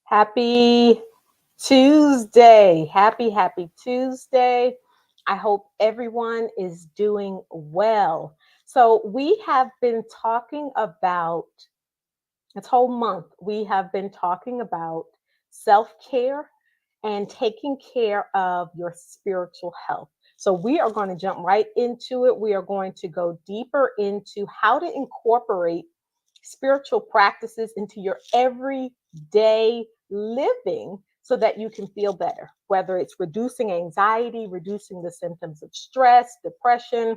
Happy Tuesday. Happy Tuesday. I hope everyone is doing well. So, we have been talking about this whole month, we have been talking about self care and taking care of your spiritual health. So, we are going to jump right into it. We are going to go deeper into how to incorporate spiritual practices into your everyday living so that you can feel better, whether it's reducing anxiety, reducing the symptoms of stress, depression.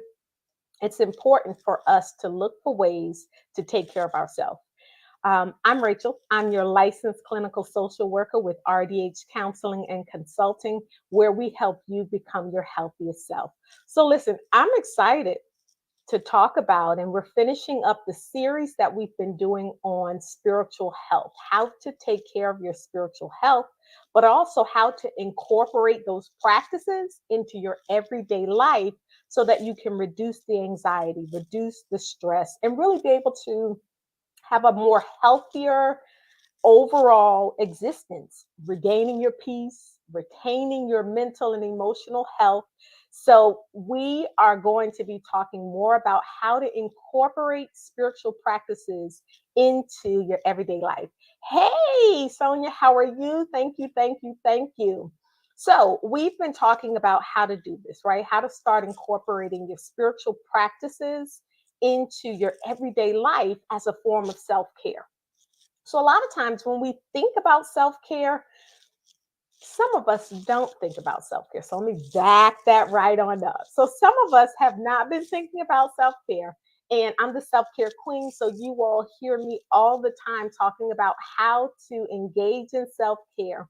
It's important for us to look for ways to take care of ourselves. I'm Rachel. I'm your licensed clinical social worker with RDH Counseling and Consulting, where we help you become your healthiest self. So, listen, I'm excited to talk about, and we're finishing up the series that we've been doing on spiritual health, how to take care of your spiritual health, but also how to incorporate those practices into your everyday life so that you can reduce the anxiety, reduce the stress, and really be able to have a more healthier overall existence, regaining your peace, retaining your mental and emotional health. So, we are going to be talking more about how to incorporate spiritual practices into your everyday life. Hey, Sonia, how are you? Thank you. So, we've been talking about how to do this, right? How to start incorporating your spiritual practices into your everyday life as a form of self care. So, a lot of times when we think about self care, some of us don't think about self care. So, let me back that right on up. So, some of us have not been thinking about self care. And I'm the self care queen. So, you all hear me all the time talking about how to engage in self care.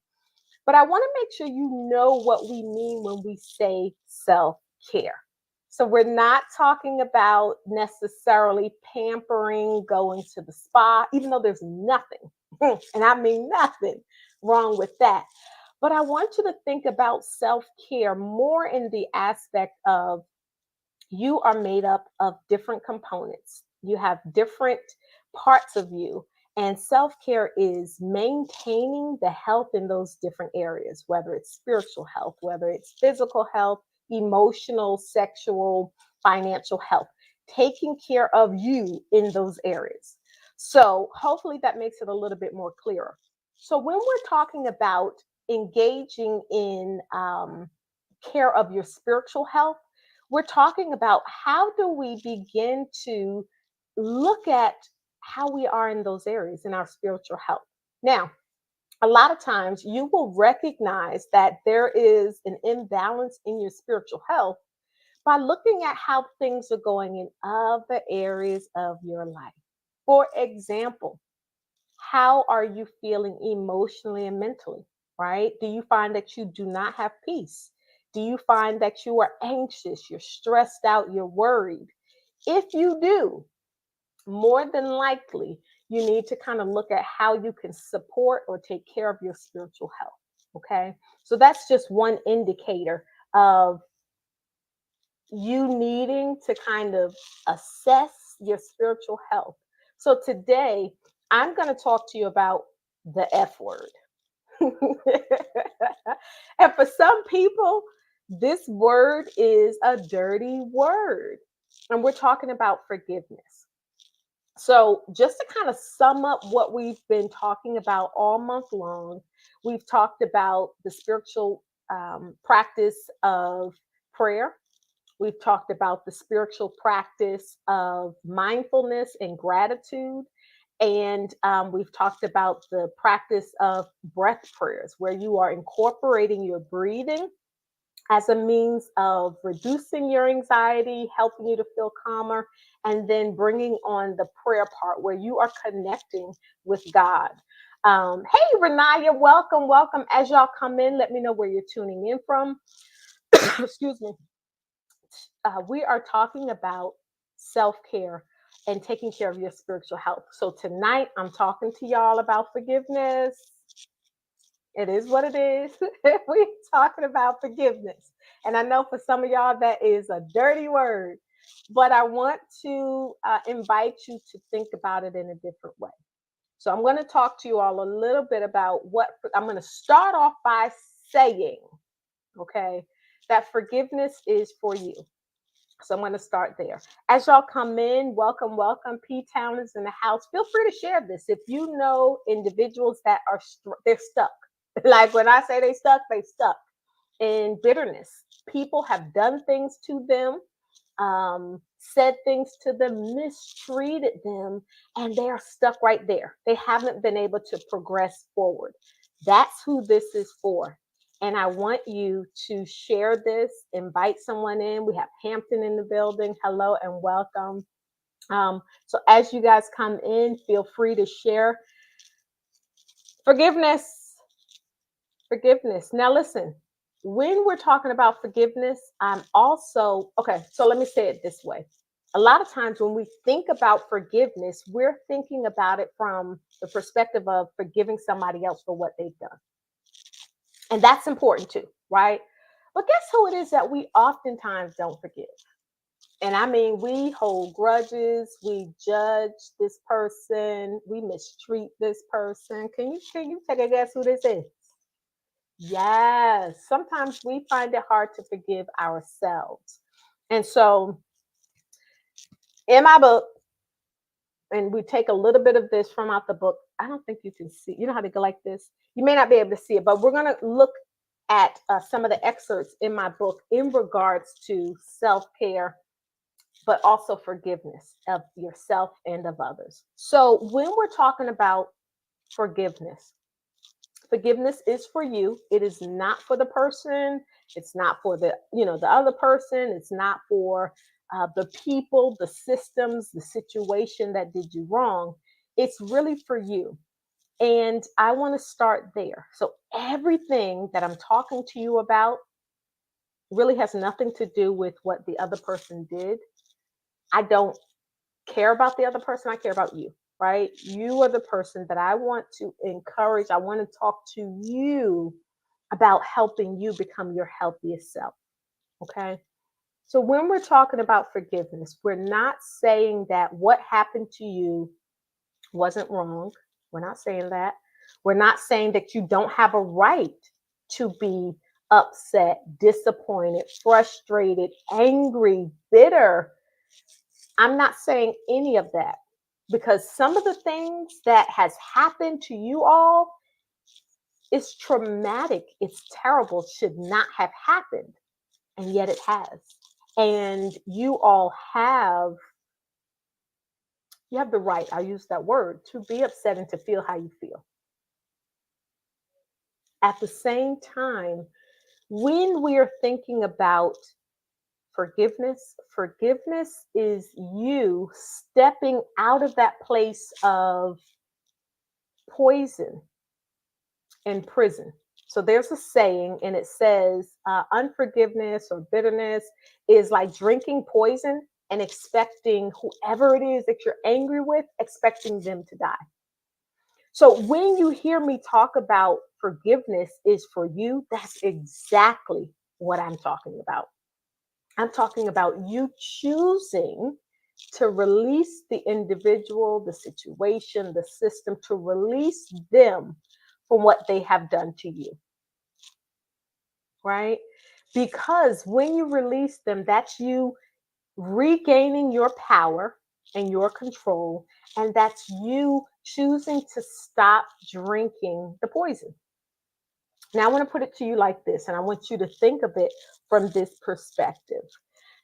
But I want to make sure you know what we mean when we say self care. So we're not talking about necessarily pampering, going to the spa, even though there's nothing, and I mean nothing wrong with that. But I want you to think about self care more in the aspect of you are made up of different components. You have different parts of you. And self care is maintaining the health in those different areas, whether it's spiritual health, whether it's physical health, emotional, sexual, financial health, taking care of you in those areas. So, hopefully, that makes it a little bit more clearer. So, when we're talking about engaging in care of your spiritual health, we're talking about how do we begin to look at how we are in those areas in our spiritual health. Now, a lot of times you will recognize that there is an imbalance in your spiritual health by looking at how things are going in other areas of your life. For example, how are you feeling emotionally and mentally, right? Do you find that you do not have peace? Do you find that you are anxious, you're stressed out, you're worried? If you do, more than likely, you need to kind of look at how you can support or take care of your spiritual health. Okay. So that's just one indicator of you needing to kind of assess your spiritual health. So today, I'm going to talk to you about the F word. And for some people, this word is a dirty word. And we're talking about forgiveness. So, just to kind of sum up what we've been talking about all month long, we've talked about the spiritual practice of prayer. We've talked about the spiritual practice of mindfulness and gratitude. And we've talked about the practice of breath prayers, where you are incorporating your breathing as a means of reducing your anxiety, helping you to feel calmer, and then bringing on the prayer part where you are connecting with God. Hey, Renaya, welcome. As y'all come in, let me know where you're tuning in from. Excuse me. We are talking about self care and taking care of your spiritual health. So tonight, I'm talking to y'all about forgiveness. It is what it is. We're talking about forgiveness. And I know for some of y'all that is a dirty word, but I want to invite you to think about it in a different way. So I'm going to talk to you all a little bit about what I'm going to start off by saying, okay, that forgiveness is for you. So I'm going to start there. As y'all come in, welcome, welcome. P Town is in the house. Feel free to share this. If you know individuals that are they're stuck. Like when I say they stuck in bitterness. People have done things to them, said things to them, mistreated them, and they are stuck right there. They haven't been able to progress forward. That's who this is for. And I want you to share this, invite someone in. We have Hampton in the building. Hello and welcome. So as you guys come in, feel free to share. Forgiveness. Forgiveness. Now, listen, when we're talking about forgiveness, I'm also, okay, so let me say it this way. A lot of times when we think about forgiveness, we're thinking about it from the perspective of forgiving somebody else for what they've done. And that's important too, right? But guess who it is that we oftentimes don't forgive? And I mean, we hold grudges, we judge this person, we mistreat this person. Can you take a guess who this is? Yes, sometimes we find it hard to forgive ourselves. And so in my book, and we take a little bit of this from out the book. I don't think you can see, you know how to go like this? You may not be able to see it, but we're going to look at some of the excerpts in my book in regards to self care, but also forgiveness of yourself and of others. So when we're talking about forgiveness, forgiveness is for you. It is not for the person. It's not for the other person. It's not for the people, the systems, the situation that did you wrong. It's really for you. And I want to start there. So everything that I'm talking to you about really has nothing to do with what the other person did. I don't care about the other person. I care about you, right? You are the person that I want to encourage. I want to talk to you about helping you become your healthiest self. Okay. So when we're talking about forgiveness, we're not saying that what happened to you wasn't wrong. We're not saying that. We're not saying that you don't have a right to be upset, disappointed, frustrated, angry, bitter. I'm not saying any of that because some of the things that has happened to you all is traumatic. It's terrible, should not have happened. And yet it has. And you have the right, I use that word, to be upset and to feel how you feel. At the same time, when we are thinking about forgiveness is you stepping out of that place of poison and prison. So there's a saying, and it says, unforgiveness or bitterness is like drinking poison and expecting whoever it is that you're angry with, expecting them to die. So when you hear me talk about forgiveness is for you, that's exactly what I'm talking about. I'm talking about you choosing to release the individual, the situation, the system, to release them from what they have done to you, right? Because when you release them, that's you regaining your power and your control, and that's you choosing to stop drinking the poison. Now, I want to put it to you like this, and I want you to think of it from this perspective.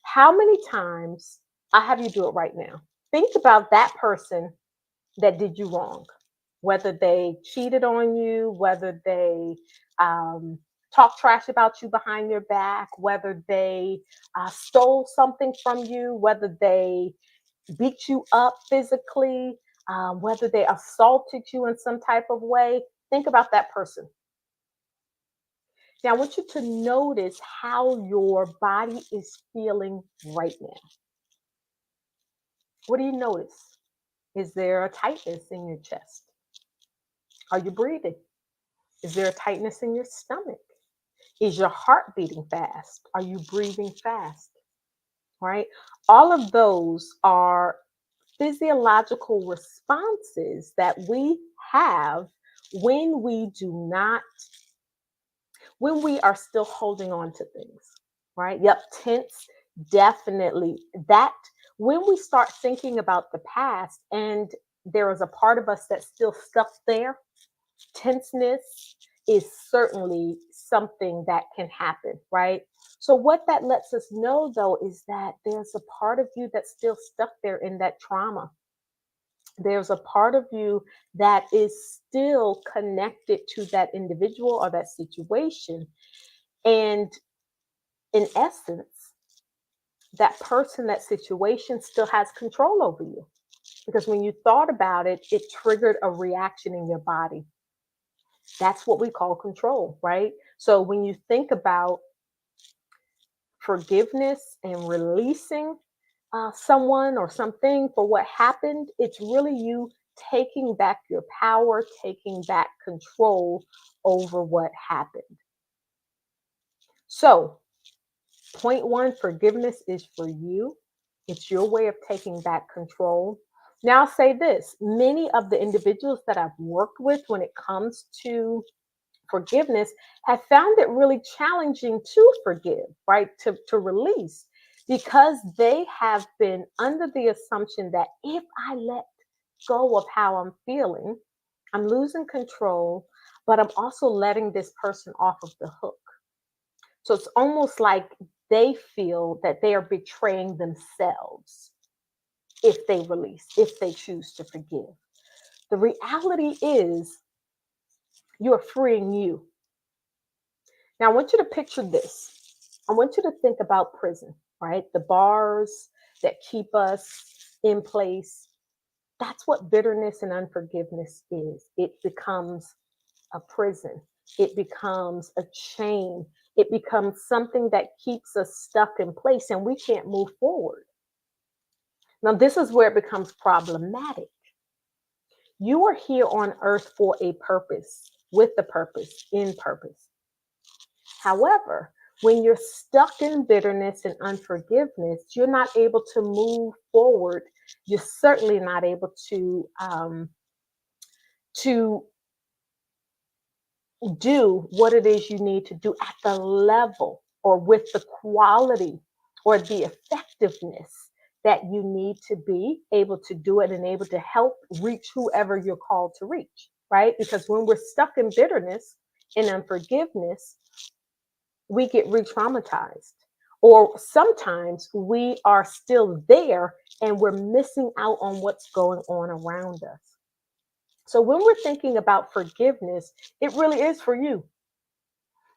How many times, I have you do it right now. Think about that person that did you wrong, whether they cheated on you, whether they talk trash about you behind your back, whether they stole something from you, whether they beat you up physically, whether they assaulted you in some type of way. Think about that person. Now, I want you to notice how your body is feeling right now. What do you notice? Is there a tightness in your chest? Are you breathing? Is there a tightness in your stomach? Is your heart beating fast? Are you breathing fast? Right? All of those are physiological responses that we have when we do not, when we are still holding on to things, right? Yep, tense, definitely. That when we start thinking about the past and there is a part of us that's still stuck there, tenseness is certainly something that can happen, right? So, what that lets us know though is that there's a part of you that's still stuck there in that trauma. There's a part of you that is still connected to that individual or that situation. And in essence, that person, that situation still has control over you. Because when you thought about it, it triggered a reaction in your body. That's what we call control, right? So when you think about forgiveness and releasing someone or something for what happened, it's really you taking back your power, taking back control over what happened. So, point one, forgiveness is for you. It's your way of taking back control. Now, I'll say this, many of the individuals that I've worked with when it comes to forgiveness have found it really challenging to forgive, right? To release, because they have been under the assumption that if I let go of how I'm feeling, I'm losing control, but I'm also letting this person off of the hook. So it's almost like they feel that they are betraying themselves if they release, if they choose to forgive. The reality is you're freeing you. Now, I want you to picture this. I want you to think about prison, right? The bars that keep us in place. That's what bitterness and unforgiveness is. It becomes a prison, it becomes a chain, it becomes something that keeps us stuck in place and we can't move forward. Now, this is where it becomes problematic. You are here on earth for a purpose, with a purpose, in purpose. However, when you're stuck in bitterness and unforgiveness, you're not able to move forward. You're certainly not able to do what it is you need to do at the level or with the quality or the effectiveness that you need to be able to do it and able to help reach whoever you're called to reach, right? Because when we're stuck in bitterness and unforgiveness, we get re-traumatized, or sometimes we are still there and we're missing out on what's going on around us. So when we're thinking about forgiveness, it really is for you.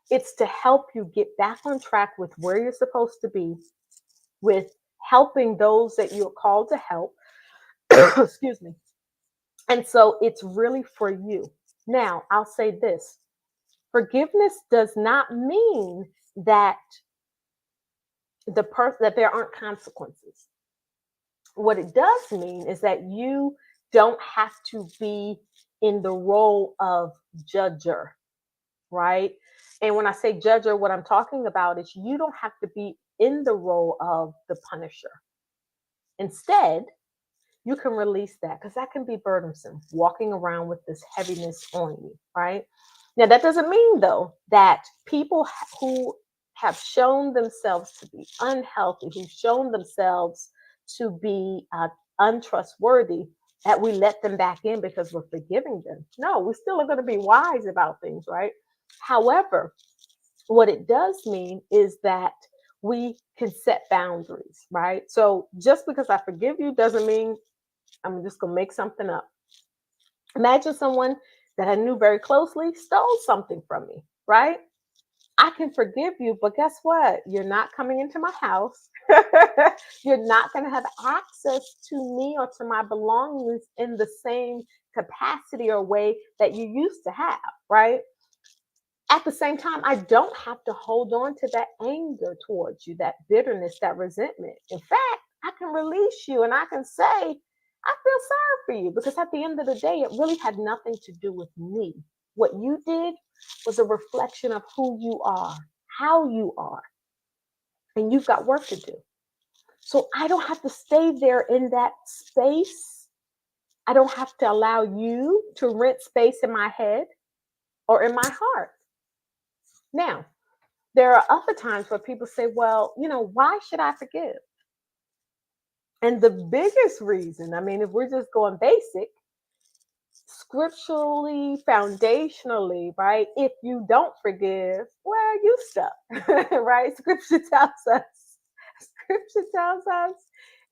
It's to help you get back on track with where you're supposed to be, with helping those that you're called to help. Excuse me. And so it's really for you. Now, I'll say this, forgiveness does not mean that that there aren't consequences. What it does mean is that you don't have to be in the role of judger, right? And when I say judger, what I'm talking about is you don't have to be in the role of the punisher. Instead, you can release that because that can be burdensome, walking around with this heaviness on you, right? Now, that doesn't mean, though, that people who have shown themselves to be unhealthy, who've shown themselves to be untrustworthy, that we let them back in because we're forgiving them. No, we still are going to be wise about things, right? However, what it does mean is that we can set boundaries, right? So just because I forgive you doesn't mean I'm just going to make something up. Imagine someone that I knew very closely stole something from me, right? I can forgive you, but guess what? You're not coming into my house. You're not going to have access to me or to my belongings in the same capacity or way that you used to have, right? At the same time, I don't have to hold on to that anger towards you, that bitterness, that resentment. In fact, I can release you and I can say, I feel sorry for you, because at the end of the day, it really had nothing to do with me. What you did was a reflection of who you are, how you are, and you've got work to do. So I don't have to stay there in that space I don't have to allow you to rent space in my head or in my heart. Now, there are other times where people say, well, why should I forgive? And the biggest reason, I mean, if we're just going basic, scripturally, foundationally, right? If you don't forgive, well, you stuck, right? Scripture tells us,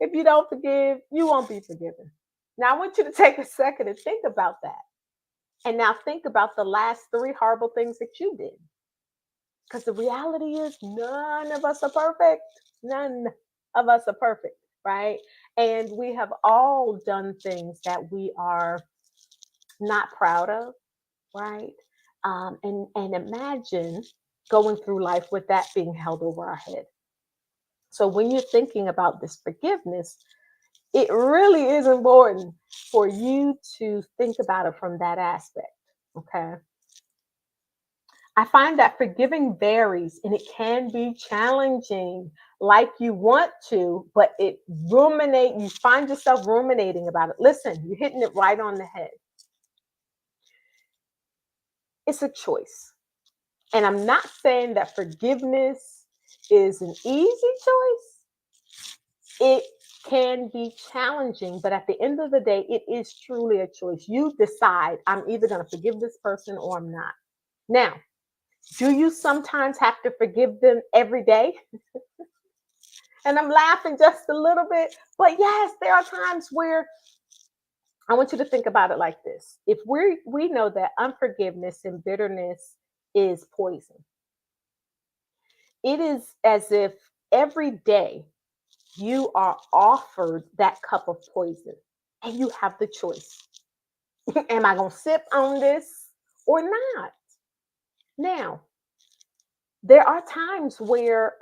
if you don't forgive, you won't be forgiven. Now, I want you to take a second and think about that. And now think about the last three horrible things that you did. Because the reality is, none of us are perfect. None of us are perfect, right? And we have all done things that we are not proud of, right? And imagine going through life with that being held over our head. So when you're thinking about this forgiveness, it really is important for you to think about it from that aspect. Okay. I find that forgiving varies and it can be challenging, like you want to, but you find yourself ruminating about it. Listen, you're hitting it right on the head. It's a choice. And I'm not saying that forgiveness is an easy choice. It can be challenging, but at the end of the day, it is truly a choice. You decide, I'm either going to forgive this person or I'm not. Now, do you sometimes have to forgive them every day? And I'm laughing just a little bit, but yes, there are times where I want you to think about it like this. If we know that unforgiveness and bitterness is poison, it is as if every day you are offered that cup of poison and you have the choice. Am I going to sip on this or not? Now, there are times where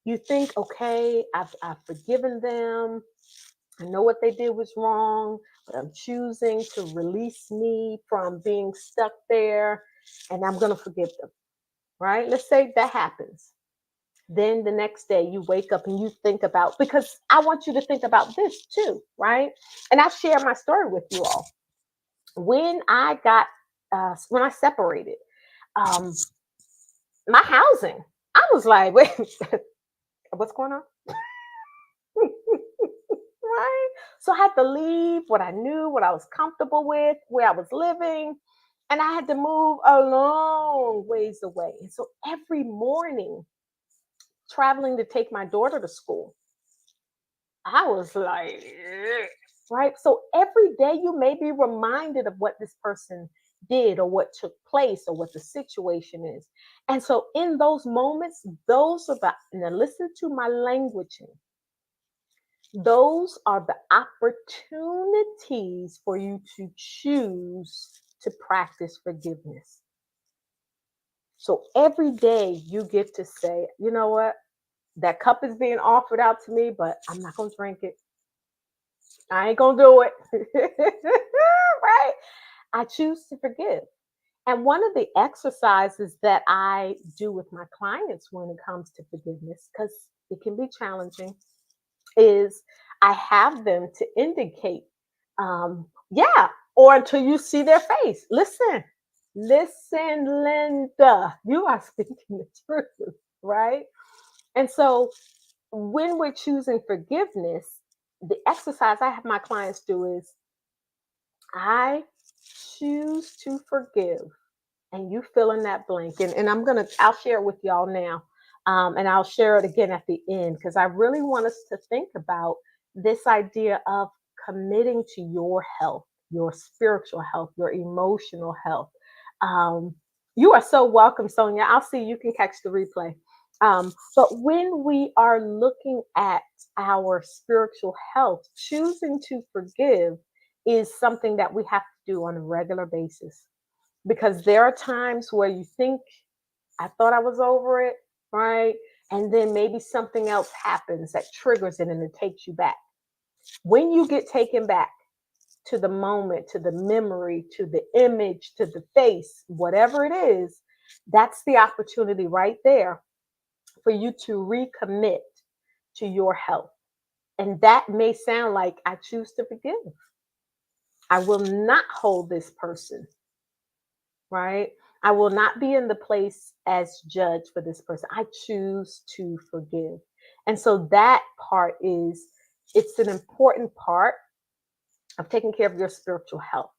you think, okay, I've forgiven them. I know what they did was wrong, but I'm choosing to release me from being stuck there and I'm going to forgive them, right? Let's say that happens. Then the next day you wake up and you think about, because I want you to think about this too, right? And I share my story with you all. When when I separated, um, my housing, I was like, wait, what's going on? Right? So I had to leave what I knew, what I was comfortable with, where I was living, and I had to move a long ways away. And so every morning, traveling to take my daughter to school, I was like, "Ugh." Right? So every day you may be reminded of what this person did or what took place or what the situation is. And so in those moments, those are now listen to my language. Those are the opportunities for you to choose to practice forgiveness. So every day you get to say, you know what? That cup is being offered out to me, but I'm not going to drink it. I ain't going to do it. Right? I choose to forgive. And one of the exercises that I do with my clients when it comes to forgiveness, because it can be challenging, is I have them to indicate, yeah, or until you see their face. Listen, Linda, you are speaking the truth, right? And so when we're choosing forgiveness, the exercise I have my clients do is I choose to forgive, and you fill in that blank. And I'll share it with y'all now. And I'll share it again at the end because I really want us to think about this idea of committing to your health, your spiritual health, your emotional health. Um, you are so welcome, Sonia. I'll see you can catch the replay. But when we are looking at our spiritual health, choosing to forgive is something that we have to do on a regular basis, because there are times where you think, I thought I was over it, right? And then maybe something else happens that triggers it and it takes you back. When you get taken back to the moment, to the memory, to the image, to the face, whatever it is, that's the opportunity right there for you to recommit to your health. And that may sound like I choose to forgive. I will not hold this person, right? I will not be in the place as judge for this person. I choose to forgive. And so that part is, it's an important part of taking care of your spiritual health,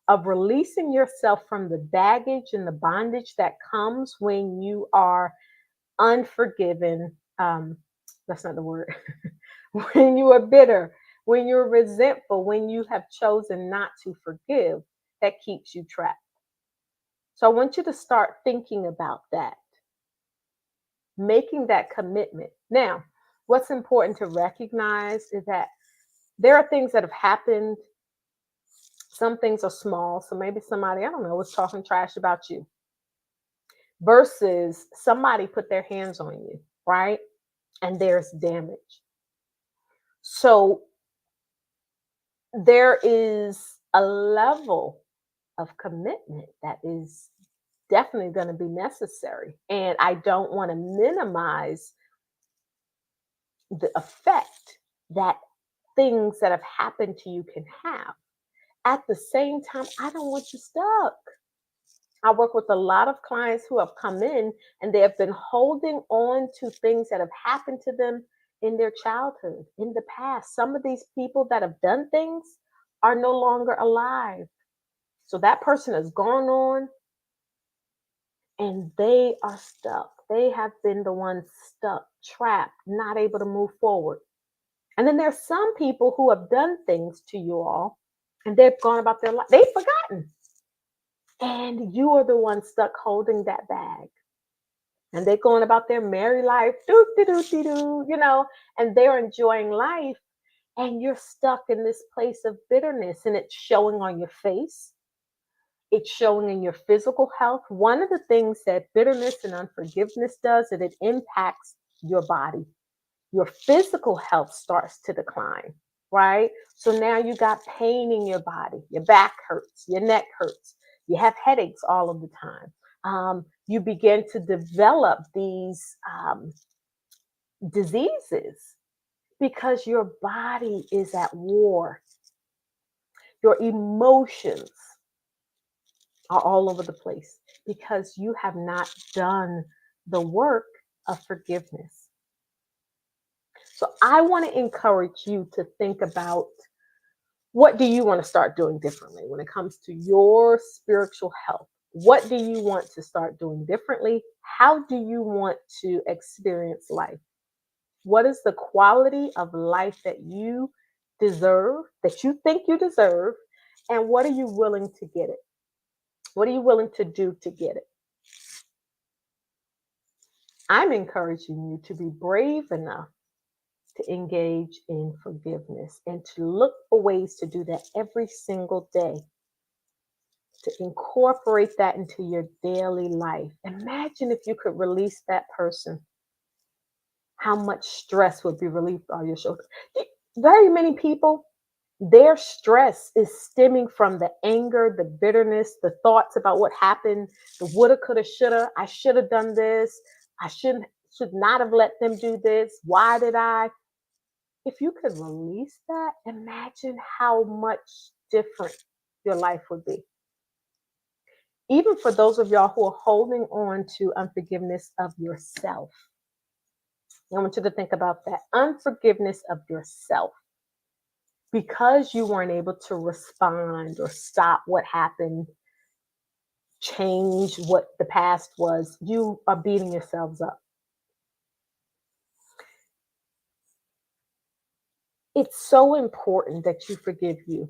of releasing yourself from the baggage and the bondage that comes when you are unforgiven. That's not the word. When you are bitter, when you're resentful, when you have chosen not to forgive, that keeps you trapped. So I want you to start thinking about that, making that commitment. Now, what's important to recognize is that there are things that have happened. Some things are small. So maybe somebody, I don't know, was talking trash about you versus somebody put their hands on you, right? And there's damage. So there is a level of commitment that is definitely going to be necessary. And I don't want to minimize the effect that things that have happened to you can have. At the same time, I don't want you stuck. I work with a lot of clients who have come in and they have been holding on to things that have happened to them in their childhood, in the past. Some of these people that have done things are no longer alive. So that person has gone on and they are stuck. They have been the ones stuck, trapped, not able to move forward. And then there's some people who have done things to you all and they've gone about their life. They've forgotten. And you are the one stuck holding that bag. And they're going about their merry life, doo doo doo doo doo, and they're enjoying life. And you're stuck in this place of bitterness, and it's showing on your face. It's showing in your physical health. One of the things that bitterness and unforgiveness does is it impacts your body. Your physical health starts to decline, right? So now you got pain in your body. Your back hurts, your neck hurts, you have headaches all of the time. You begin to develop these diseases because your body is at war. Your emotions are all over the place because you have not done the work of forgiveness. So I want to encourage you to think about, what do you want to start doing differently when it comes to your spiritual health? What do you want to start doing differently? How do you want to experience life? What is the quality of life that you deserve, that you think you deserve? And what are you willing to get it? What are you willing to do to get it? I'm encouraging you to be brave enough to engage in forgiveness and to look for ways to do that every single day, to incorporate that into your daily life. Imagine if you could release that person, how much stress would be relieved on your shoulders. Very many people, their stress is stemming from the anger, the bitterness, the thoughts about what happened, the woulda, coulda, shoulda. I should have done this. I should not have let them do this. Why did I? If you could release that, imagine how much different your life would be. Even for those of y'all who are holding on to unforgiveness of yourself, I want you to think about that unforgiveness of yourself. Because you weren't able to respond or stop what happened, change what the past was, you are beating yourselves up. It's so important that you forgive you.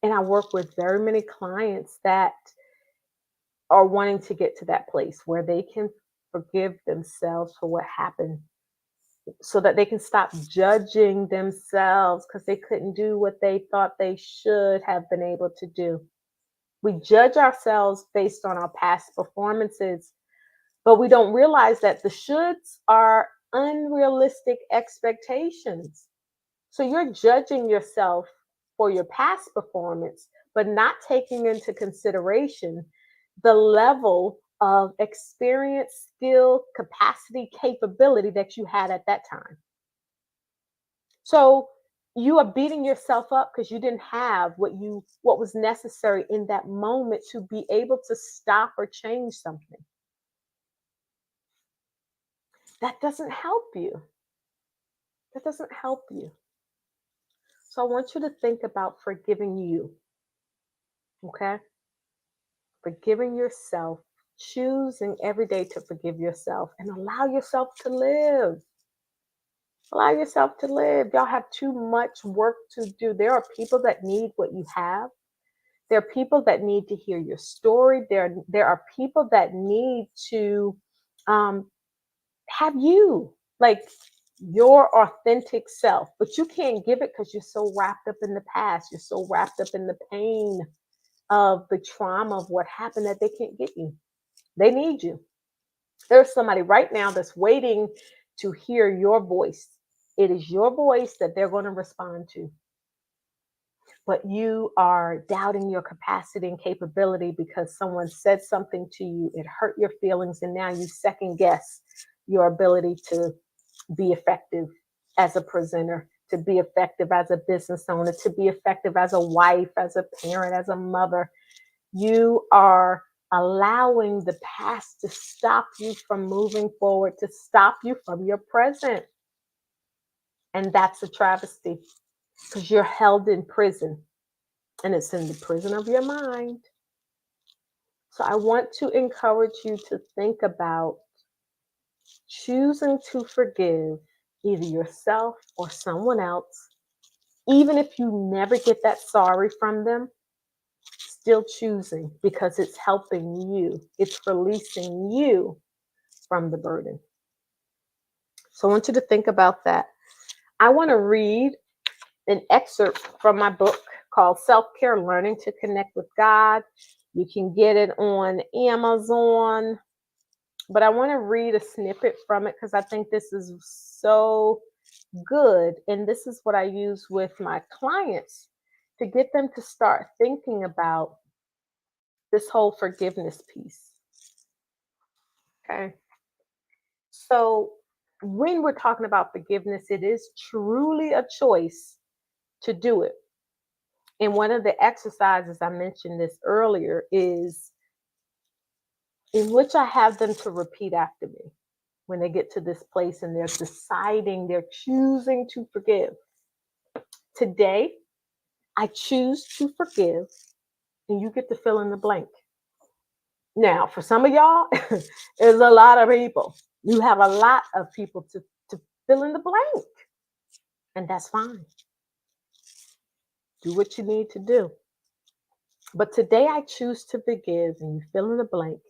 And I work with very many clients that are wanting to get to that place where they can forgive themselves for what happened so that they can stop judging themselves because they couldn't do what they thought they should have been able to do. We judge ourselves based on our past performances, but we don't realize that the shoulds are unrealistic expectations. So you're judging yourself for your past performance, but not taking into consideration the level of experience, skill, capacity, capability that you had at that time. So you are beating yourself up because you didn't have what was necessary in that moment to be able to stop or change something. That doesn't help you. That doesn't help you. So I want you to think about forgiving you, okay? Forgiving yourself, choosing every day to forgive yourself and allow yourself to live. Allow yourself to live. Y'all have too much work to do. There are people that need what you have. There are people that need to hear your story. There are people that need to um, have you, like your authentic self, but you can't give it because you're so wrapped up in the past. You're so wrapped up in the pain of the trauma of what happened that they can't get you. They need you. There's somebody right now that's waiting to hear your voice. It is your voice that they're going to respond to. But you are doubting your capacity and capability because someone said something to you, it hurt your feelings, and now you second guess your ability to be effective as a presenter, to be effective as a business owner, to be effective as a wife, as a parent, as a mother. You are allowing the past to stop you from moving forward, to stop you from your present. And that's a travesty because you're held in prison, and it's in the prison of your mind. So I want to encourage you to think about choosing to forgive either yourself or someone else, even if you never get that sorry from them, still choosing because it's helping you, it's releasing you from the burden. So I want you to think about that. I want to read an excerpt from my book called Self Care Learning to Connect with God. You can get it on Amazon, but I want to read a snippet from it because I think this is so good. And this is what I use with my clients to get them to start thinking about this whole forgiveness piece. Okay. So, when we're talking about forgiveness, it is truly a choice to do it. And one of the exercises I mentioned this earlier is in which I have them to repeat after me when they get to this place and they're deciding, they're choosing to forgive. Today, I choose to forgive, and you get to fill in the blank. Now, for some of y'all, there's a lot of people. You have a lot of people to fill in the blank, and that's fine. Do what you need to do. But today, I choose to forgive, and you fill in the blank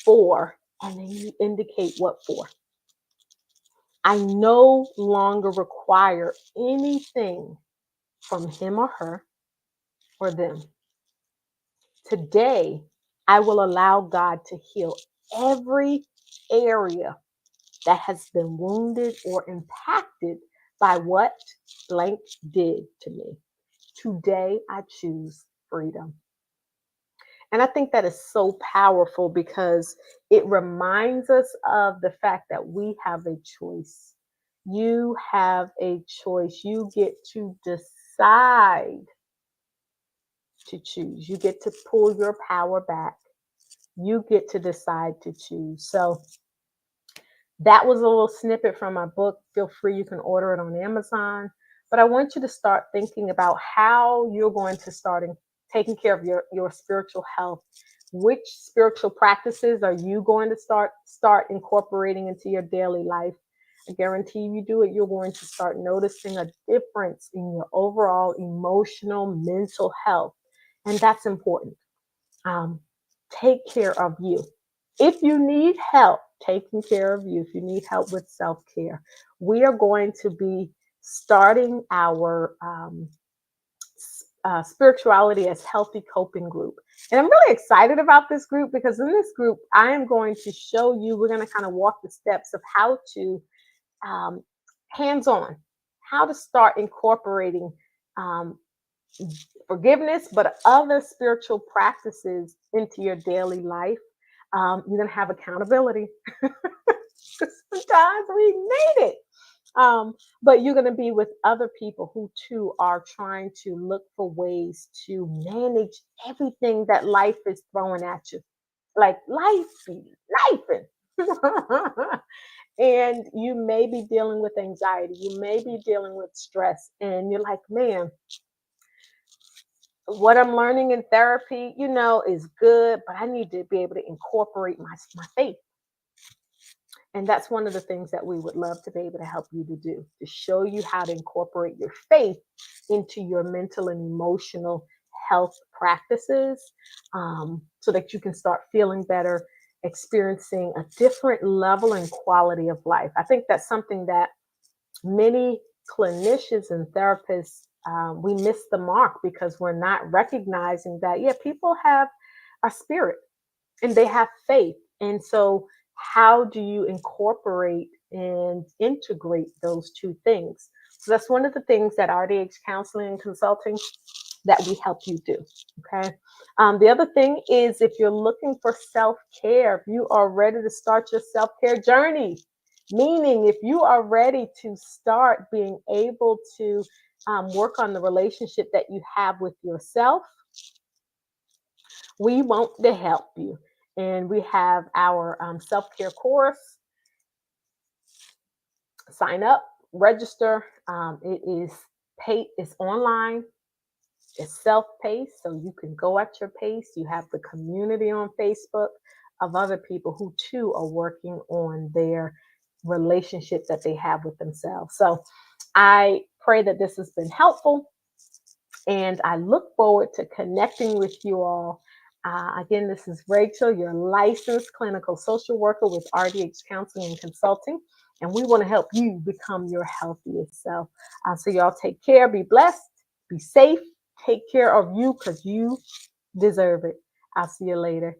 for, and then you indicate what for. I no longer require anything from him or her or them. Today, I will allow God to heal every area that has been wounded or impacted by what blank did to me. Today, I choose freedom. And I think that is so powerful because it reminds us of the fact that we have a choice. You have a choice. You get to decide to choose. You get to pull your power back. You get to decide to choose. So that was a little snippet from my book. Feel free, you can order it on Amazon. But I want you to start thinking about how you're going to start taking care of your spiritual health. Which spiritual practices are you going to start incorporating into your daily life? I guarantee you do it, you're going to start noticing a difference in your overall emotional, mental health. And that's important. Um, take care of you. If you need help taking care of you, if you need help with self care, we are going to be starting our spirituality as healthy coping group. And I'm really excited about this group because in this group, I am going to show you, we're going to kind of walk the steps of how to um, hands on, how to start incorporating um, forgiveness, but other spiritual practices into your daily life. You're going to have accountability. Sometimes we need it. But you're going to be with other people who too are trying to look for ways to manage everything that life is throwing at you. Like life be life. And you may be dealing with anxiety, you may be dealing with stress, and you're like, man, what I'm learning in therapy, is good, but I need to be able to incorporate my faith. And that's one of the things that we would love to be able to help you to do, to show you how to incorporate your faith into your mental and emotional health practices, so that you can start feeling better, experiencing a different level and quality of life. I think that's something that many clinicians and therapists, we miss the mark because we're not recognizing that, yeah, people have a spirit and they have faith. And so, how do you incorporate and integrate those two things? So, that's one of the things that RDH counseling and consulting that we help you do. Okay. The other thing is, if you're looking for self care, if you are ready to start your self care journey, meaning if you are ready to start being able to work on the relationship that you have with yourself, we want to help you. And we have our self care course. Sign up, register. It is paid, it's online, it's self-paced, so you can go at your pace. You have the community on Facebook of other people who too are working on their relationship that they have with themselves. So I pray that this has been helpful, and I look forward to connecting with you all. Again, this is Rachel, your licensed clinical social worker with RDH Counseling and Consulting, and we want to help you become your healthiest self. So, y'all take care, be blessed, be safe, take care of you because you deserve it. I'll see you later.